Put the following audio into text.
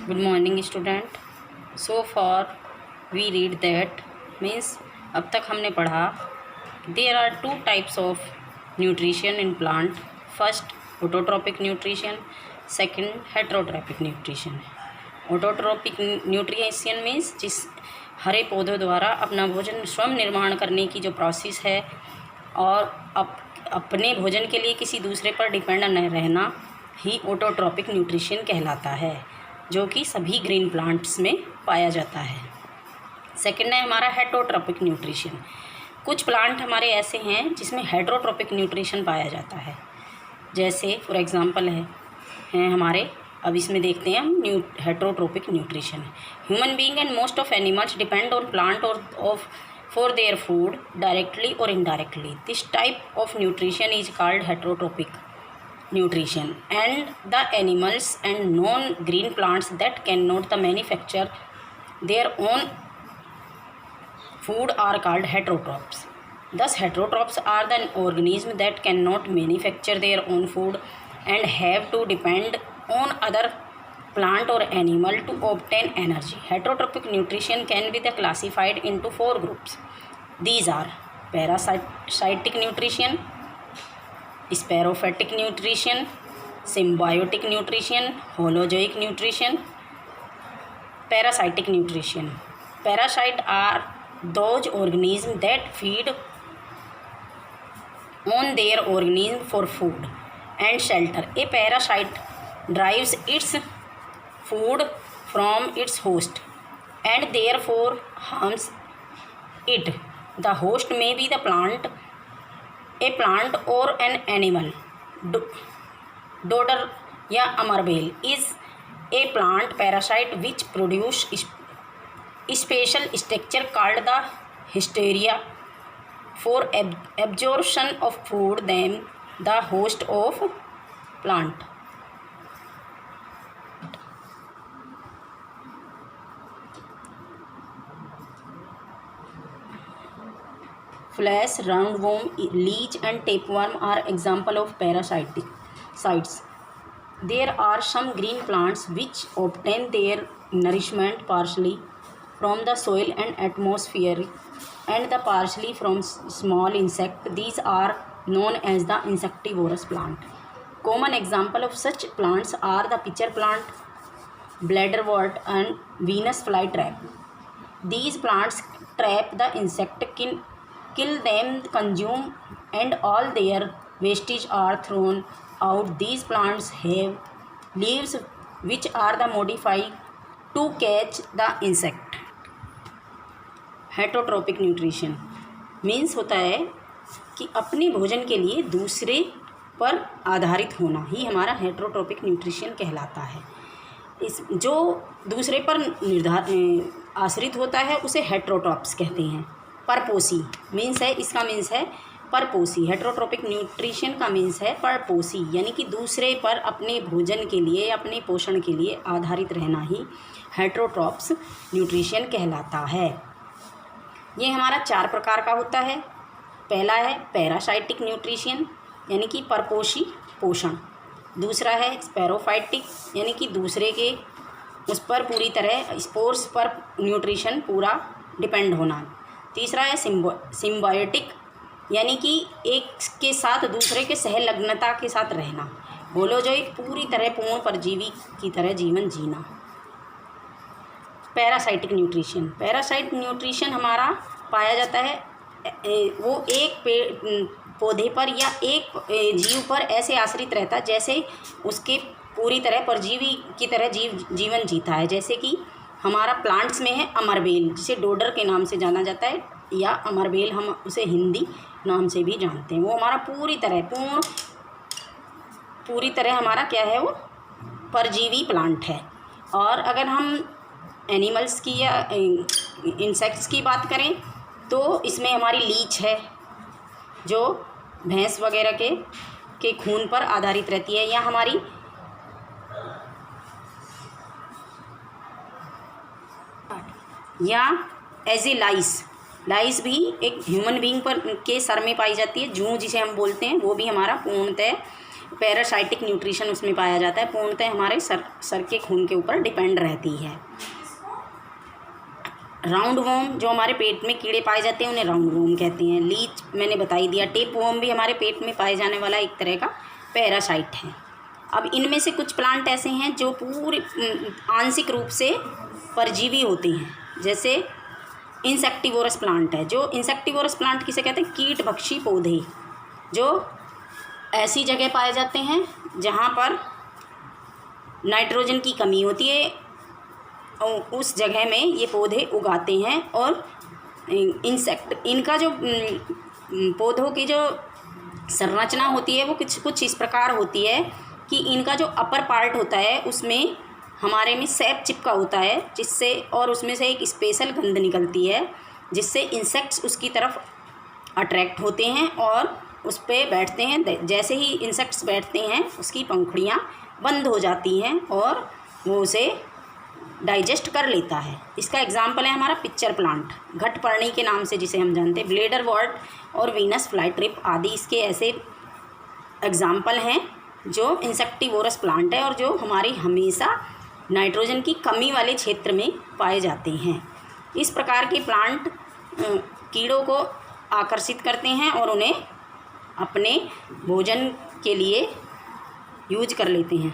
Good morning student. So far we read that means अब तक हमने पढ़ा there are two types of nutrition in plant. First autotrophic nutrition, second heterotrophic nutrition. Autotrophic nutrition means जिस हरे पौधों द्वारा अपना भोजन स्वयं निर्माण करने की जो प्रोसेस है और अपने भोजन के लिए किसी दूसरे पर डिपेंड न रहना ही ऑटोट्रॉपिक न्यूट्रिशन कहलाता है, जो कि सभी ग्रीन प्लांट्स में पाया जाता है। सेकंड है हमारा हेटरोट्रॉपिक न्यूट्रिशन। कुछ प्लांट हमारे ऐसे हैं जिसमें हेटरोट्रॉपिक न्यूट्रिशन पाया जाता है, जैसे फॉर एग्जांपल हैं हमारे, अब इसमें देखते हैं हम heterotrophic nutrition. Human being and most of animals depend on plant और for their food directly or indirectly. This type of nutrition is called heterotrophic nutrition, and the animals and non-green plants that cannot manufacture their own food are called heterotrophs. Thus heterotrophs are the organisms that cannot manufacture their own food and have to depend on other plant or animal to obtain energy. Heterotrophic nutrition can be classified into four groups. These are parasitic nutrition, spirophytic nutrition, symbiotic nutrition, holozoic nutrition. Parasitic nutrition. Parasites are those organisms that feed on their organism for food and shelter. A parasite derives its food from its host and therefore harms it. The host may be the plant, a plant or an animal. Dodder या अमरबेल is a plant parasite which produce special structure called the hysteria for absorption of food than the host of plant. Flash, roundworm, leech and tapeworm are example of parasites. There are some green plants which obtain their nourishment partially from the soil and atmosphere and the partially from small insect. These are known as the insectivorous plant. Common example of such plants are the pitcher plant, bladderwort and Venus flytrap. These plants trap the insect, kill them, consume, and all their wastage are thrown out. These plants have leaves which are the modified to catch the insect. Heterotrophic nutrition means होता है कि अपने भोजन के लिए दूसरे पर आधारित होना ही हमारा हेटरोट्रॉपिक न्यूट्रिशन कहलाता है। इस जो दूसरे पर आश्रित होता है उसे हेटरोट्रॉप्स कहते हैं। परपोषी मीन्स है, इसका मीन्स है परपोषी। हेटरोट्रॉपिक न्यूट्रिशन का मीन्स है परपोषी, यानी कि दूसरे पर अपने भोजन के लिए, अपने पोषण के लिए आधारित रहना ही हेटरोट्रॉप्स न्यूट्रिशन कहलाता है। ये हमारा 4 प्रकार का होता है। पहला है पैरासाइटिक न्यूट्रिशन, यानी कि परपोषी पोषण। दूसरा है स्पैरोफाइटिक, यानी कि दूसरे के उस पर पूरी तरह स्पोर्स पर न्यूट्रिशन पूरा डिपेंड होना। तीसरा है सिम्बायोटिक, यानी कि एक के साथ दूसरे के सहलग्नता के साथ रहना। होलोजोइक, पूरी तरह पूर्ण परजीवी की तरह जीवन जीना। पैरासाइटिक न्यूट्रिशन, पैरासाइट न्यूट्रिशन हमारा पाया जाता है वो एक पौधे पर या एक जीव पर ऐसे आश्रित रहता जैसे उसके पूरी तरह परजीवी की तरह जीवन जीता है। जैसे कि हमारा प्लांट्स में है अमरबेल, जिसे डोडर के नाम से जाना जाता है, या अमरबेल हम उसे हिंदी नाम से भी जानते हैं। वो हमारा पूरी तरह हमारा क्या है, वो परजीवी प्लांट है। और अगर हम एनिमल्स की या इंसेक्ट्स की बात करें तो इसमें हमारी लीच है, जो भैंस वगैरह के खून पर आधारित रहती है, या हमारी या एज ए लाइस भी एक ह्यूमन बीइंग पर के सर में पाई जाती है। जूं जिसे हम बोलते हैं, वो भी हमारा पूर्णतः पैरासाइटिक न्यूट्रिशन उसमें पाया जाता है, पूर्णतः हमारे सर के खून के ऊपर डिपेंड रहती है। राउंड वॉर्म, जो हमारे पेट में कीड़े पाए जाते हैं उन्हें राउंड वॉर्म कहते हैं। लीच मैंने बता ही दिया। टेप वॉर्म भी हमारे पेट में पाए जाने वाला एक तरह का पैरासाइट है। अब इनमें से कुछ प्लांट ऐसे हैं जो पूरे आंशिक रूप से परजीवी होते हैं, जैसे इंसेक्टिवोरस प्लांट है। जो इंसेक्टिवोरस प्लांट किसे कहते हैं? कीट भक्षी पौधे, जो ऐसी जगह पाए जाते हैं जहाँ पर नाइट्रोजन की कमी होती है, उस जगह में ये पौधे उगाते हैं। और इनका जो पौधों की जो संरचना होती है वो कुछ इस प्रकार होती है कि इनका जो अपर पार्ट होता है उसमें हमारे में सैप चिपका होता है, जिससे और उसमें से एक स्पेशल गंध निकलती है, जिससे इंसेक्ट्स उसकी तरफ अट्रैक्ट होते हैं और उस पर बैठते हैं। जैसे ही इंसेक्ट्स बैठते हैं उसकी पंखुड़ियाँ बंद हो जाती हैं और वो उसे डाइजेस्ट कर लेता है। इसका एग्जाम्पल है हमारा पिक्चर प्लांट, घटपर्णी के नाम से जिसे हम जानते हैं। ब्लेडर वॉर्ट और वीनस फ्लाईट्रिप आदि इसके ऐसे एग्जाम्पल हैं जो इंसेक्टिवोरस प्लांट है और जो हमारी हमेशा नाइट्रोजन की कमी वाले क्षेत्र में पाए जाते हैं। इस प्रकार के प्लांट कीड़ों को आकर्षित करते हैं और उन्हें अपने भोजन के लिए यूज कर लेते हैं।